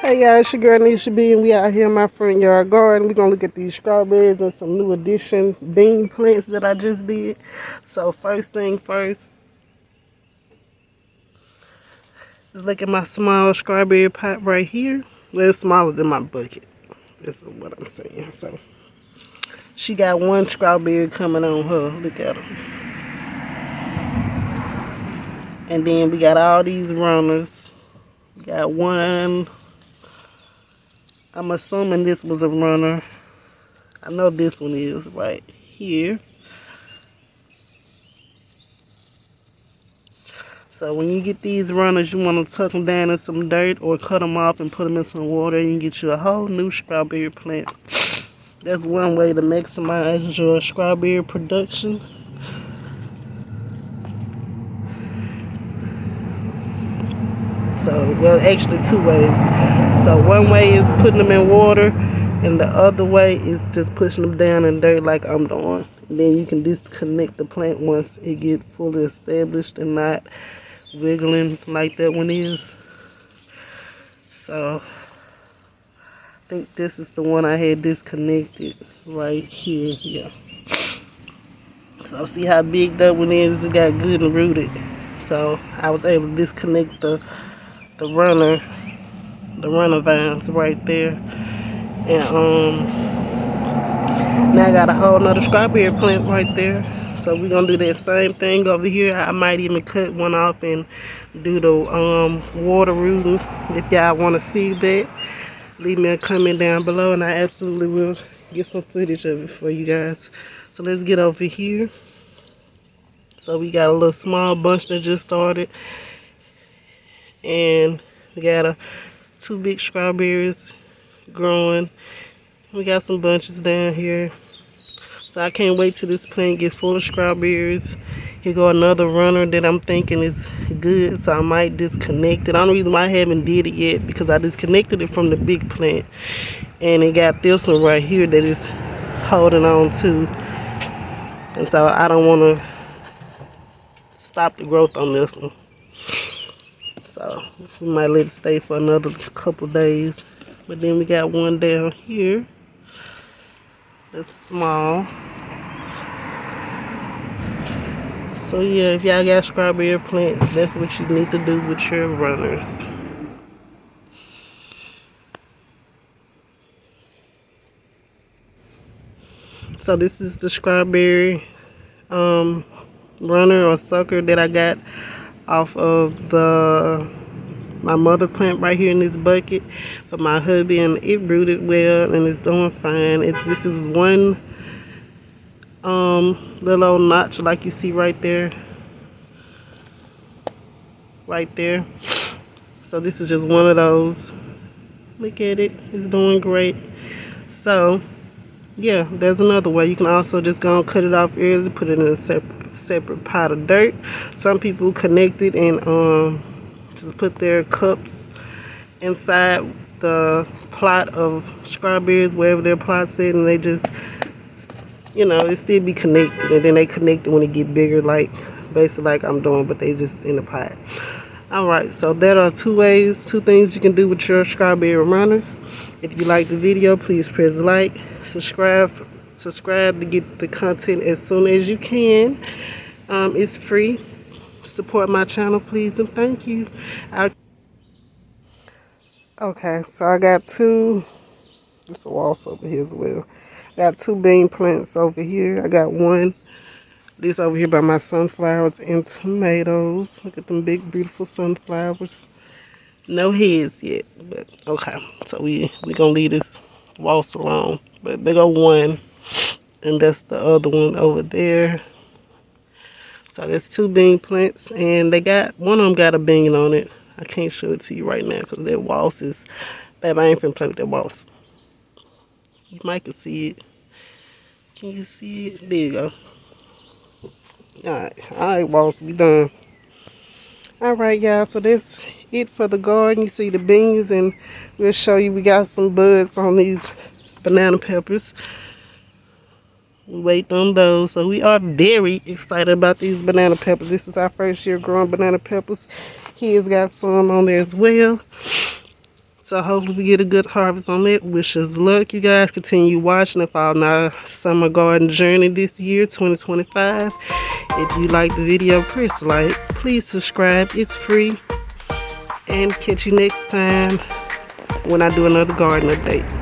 Hey y'all, it's your girl Nisha B, and we out here in my front yard garden. We're gonna look at these strawberries and some new addition bean plants that I just did. So first thing first, let's look at my small strawberry pot right here. Well, it's smaller than my bucket. That's what I'm saying. So she got one strawberry coming on her. Look at her. And then we got all these runners. We got one. I'm assuming this was a runner. I know this one is right here. So when you get these runners, you want to tuck them down in some dirt or cut them off and put them in some water, and you get you a whole new strawberry plant. That's one way to maximize your strawberry production. So, well, actually two ways. So one way is putting them in water, and the other way is just pushing them down in dirt like I'm doing. And then you can disconnect the plant once it gets fully established and not wiggling like that one is. So I think this is the one I had disconnected right here. Yeah. So see how big that one is? It got good and rooted. So I was able to disconnect the runner vines right there. And now I got a whole nother strawberry plant right there. So we're gonna do that same thing over here. I might even cut one off and do the water rooting. If y'all wanna see that, leave me a comment down below and I absolutely will get some footage of it for you guys. So let's get over here. So we got a little small bunch that just started, and we got two big strawberries growing. We got some bunches down here. So I can't wait till this plant get full of strawberries. Here go another runner that I'm thinking is good, so I might disconnect it. The only reason why I haven't did it yet because I disconnected it from the big plant, and it got this one right here that is holding on to, and so I don't want to stop the growth on this one. So we might let it stay for another couple days. But then we got one down here that's small. So yeah, if y'all got strawberry plants, that's what you need to do with your runners. So this is the strawberry runner or sucker that I got off of my mother plant right here in this bucket for my hubby, and it rooted well and it's doing fine. This is one little old notch like you see right there. So this is just one of those. Look at it, it's doing great. So yeah, there's another way. You can also just go and cut it off early, put it in a separate pot of dirt. Some people connect it and just put their cups inside the plot of strawberries, wherever their plot's at, and they just, it still be connected, and then they connect it when it get bigger, like basically like I'm doing, but they just in the pot. Alright, so there are two things you can do with your strawberry runners. If you like the video, please press like, subscribe to get the content as soon as you can. It's free. Support my channel, please, and thank you. Okay, so I got two. There's a waltz over here as well. Got two bean plants over here. I got one. This over here by my sunflowers and tomatoes. Look at them big, beautiful sunflowers. No heads yet, but okay. So we gonna leave this waltz alone. But they go one, and that's the other one over there. So there's two bean plants, and one of them got a bean on it. I can't show it to you right now because that waltz is, babe, I ain't finna play with that waltz. You might can see it. Can you see it? There you go. Alright, waltz, we done. Alright, y'all, so that's it for the garden. You see the beans, and we'll show you we got some buds on these banana peppers. We wait on those. So we are very excited about these banana peppers. This is our first year growing banana peppers. He has got some on there as well. So hopefully we get a good harvest on it. Wish us luck, you guys. Continue watching and following our summer garden journey this year, 2025. If you like the video, press like. Please subscribe. It's free. And catch you next time when I do another garden update.